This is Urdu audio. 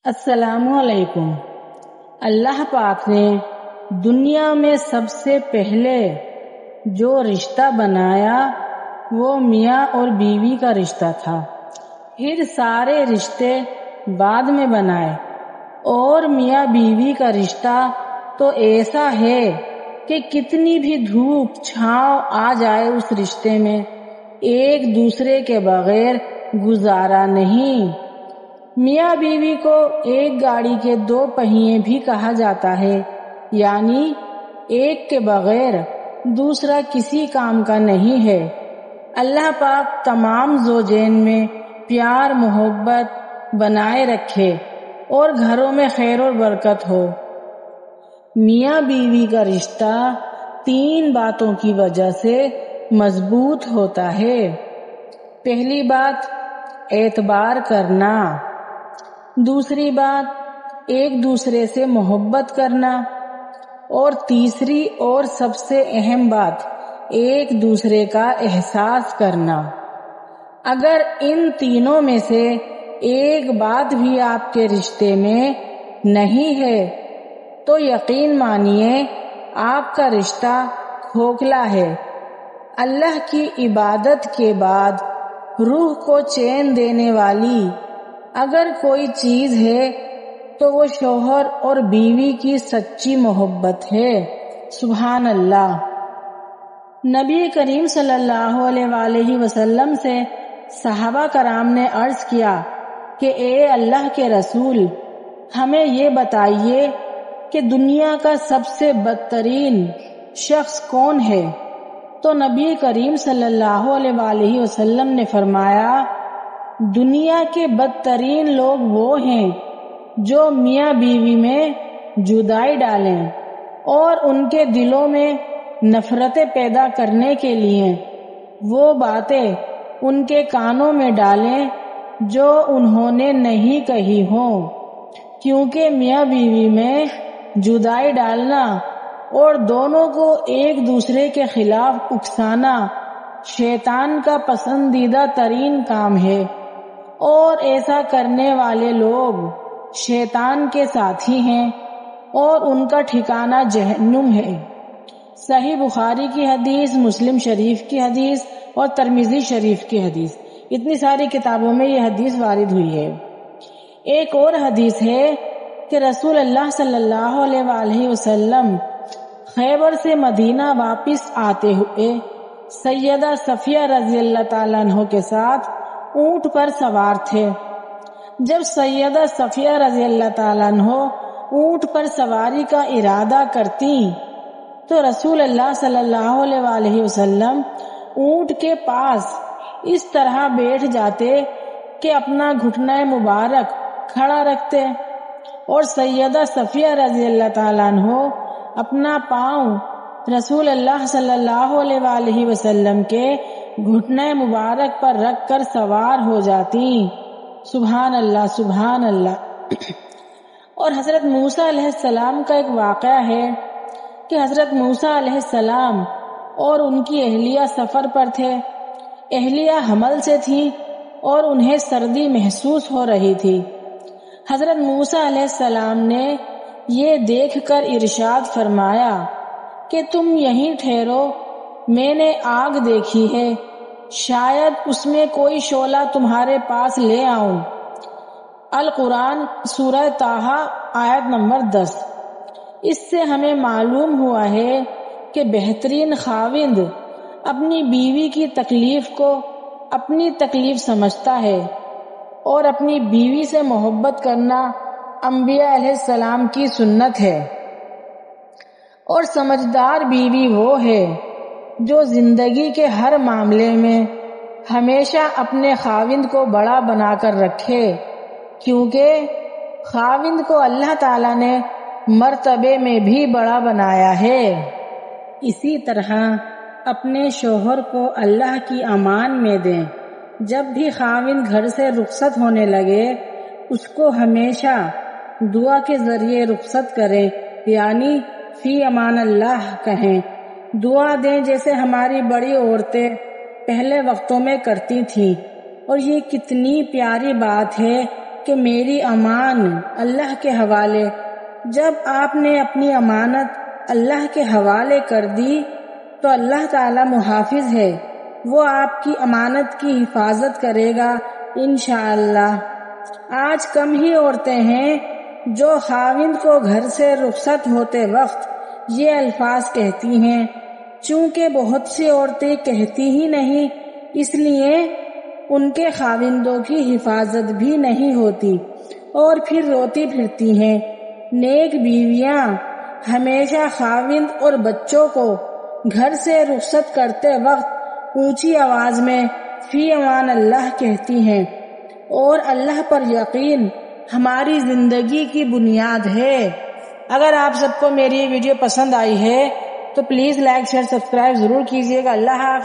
السلام علیکم۔ اللہ پاک نے دنیا میں سب سے پہلے جو رشتہ بنایا وہ میاں اور بیوی کا رشتہ تھا، پھر سارے رشتے بعد میں بنائے، اور میاں بیوی کا رشتہ تو ایسا ہے کہ کتنی بھی دھوپ چھاؤں آ جائے اس رشتے میں ایک دوسرے کے بغیر گزارا نہیں۔ میاں بیوی کو ایک گاڑی کے دو پہیے بھی کہا جاتا ہے، یعنی ایک کے بغیر دوسرا کسی کام کا نہیں ہے۔ اللہ پاک تمام زوجین میں پیار محبت بنائے رکھے اور گھروں میں خیر و برکت ہو۔ میاں بیوی کا رشتہ 3 باتوں کی وجہ سے مضبوط ہوتا ہے۔ پہلی بات اعتبار کرنا، دوسری بات ایک دوسرے سے محبت کرنا، اور تیسری اور سب سے اہم بات ایک دوسرے کا احساس کرنا۔ اگر ان تینوں میں سے ایک بات بھی آپ کے رشتے میں نہیں ہے تو یقین مانیے آپ کا رشتہ کھوکھلا ہے۔ اللہ کی عبادت کے بعد روح کو چین دینے والی اگر کوئی چیز ہے تو وہ شوہر اور بیوی کی سچی محبت ہے۔ سبحان اللہ۔ نبی کریم صلی اللہ علیہ وآلہ وسلم سے صحابہ کرام نے عرض کیا کہ اے اللہ کے رسول، ہمیں یہ بتائیے کہ دنیا کا سب سے بدترین شخص کون ہے؟ تو نبی کریم صلی اللہ علیہ وآلہ وسلم نے فرمایا، دنیا کے بدترین لوگ وہ ہیں جو میاں بیوی میں جدائی ڈالیں اور ان کے دلوں میں نفرتیں پیدا کرنے کے لیے وہ باتیں ان کے کانوں میں ڈالیں جو انہوں نے نہیں کہی ہوں، کیونکہ میاں بیوی میں جدائی ڈالنا اور دونوں کو ایک دوسرے کے خلاف اکسانا شیطان کا پسندیدہ ترین کام ہے، اور ایسا کرنے والے لوگ شیطان کے ساتھی ہیں اور ان کا ٹھکانہ جہنم ہے۔ صحیح بخاری کی حدیث، مسلم شریف کی حدیث اور ترمذی شریف کی حدیث، اتنی ساری کتابوں میں یہ حدیث وارد ہوئی ہے۔ ایک اور حدیث ہے کہ رسول اللہ صلی اللہ علیہ وآلہ وسلم خیبر سے مدینہ واپس آتے ہوئے سیدہ صفیہ رضی اللہ تعالیٰ عنہ کے ساتھ اونٹ پر سوار تھے۔ جب سیدہ صفیہ رضی اللہ تعالیٰ عنہ اونٹ پر سواری کا ارادہ کرتی تو رسول اللہ صلی اللہ علیہ وآلہ وسلم اونٹ کے پاس اس طرح بیٹھ جاتے کہ اپنا گھٹنہ مبارک کھڑا رکھتے، اور سیدہ صفیہ رضی اللہ تعالیٰ عنہ اپنا پاؤں رسول اللہ صلی اللہ علیہ وآلہ وسلم کے گھٹنہ مبارک پر رکھ کر سوار ہو جاتی۔ سبحان اللہ سبحان اللہ۔ اور حضرت موسیٰ علیہ السلام کا ایک واقعہ ہے کہ حضرت موسیٰ علیہ السلام اور ان کی اہلیہ سفر پر تھے۔ اہلیہ حمل سے تھی اور انہیں سردی محسوس ہو رہی تھی۔ حضرت موسیٰ علیہ السلام نے یہ دیکھ کر ارشاد فرمایا کہ تم یہیں ٹھہرو، میں نے آگ دیکھی ہے، شاید اس میں کوئی شعلہ تمہارے پاس لے آؤں۔ القرآن سورہ طٰہٰ آیت نمبر 10۔ اس سے ہمیں معلوم ہوا ہے کہ بہترین خاوند اپنی بیوی کی تکلیف کو اپنی تکلیف سمجھتا ہے، اور اپنی بیوی سے محبت کرنا انبیاء علیہ السلام کی سنت ہے۔ اور سمجھدار بیوی وہ ہے جو زندگی کے ہر معاملے میں ہمیشہ اپنے خاوند کو بڑا بنا کر رکھے، کیونکہ خاوند کو اللہ تعالیٰ نے مرتبے میں بھی بڑا بنایا ہے۔ اسی طرح اپنے شوہر کو اللہ کی امان میں دیں۔ جب بھی خاوند گھر سے رخصت ہونے لگے اس کو ہمیشہ دعا کے ذریعے رخصت کریں، یعنی فی امان اللہ کہیں، دعا دیں جیسے ہماری بڑی عورتیں پہلے وقتوں میں کرتی تھیں۔ اور یہ کتنی پیاری بات ہے کہ میری امان اللہ کے حوالے۔ جب آپ نے اپنی امانت اللہ کے حوالے کر دی تو اللہ تعالی محافظ ہے، وہ آپ کی امانت کی حفاظت کرے گا انشاءاللہ۔ آج کم ہی عورتیں ہیں جو خاوند کو گھر سے رخصت ہوتے وقت یہ الفاظ کہتی ہیں، چونکہ بہت سی عورتیں کہتی ہی نہیں، اس لیے ان کے خاوندوں کی حفاظت بھی نہیں ہوتی اور پھر روتی پھرتی ہیں۔ نیک بیویاں ہمیشہ خاوند اور بچوں کو گھر سے رخصت کرتے وقت اونچی آواز میں فی امان اللہ کہتی ہیں، اور اللہ پر یقین ہماری زندگی کی بنیاد ہے۔ اگر آپ سب کو میری یہ ویڈیو پسند آئی ہے تو پلیز لائک شیئر سبسکرائب ضرور کیجیے گا۔ اللہ حافظ۔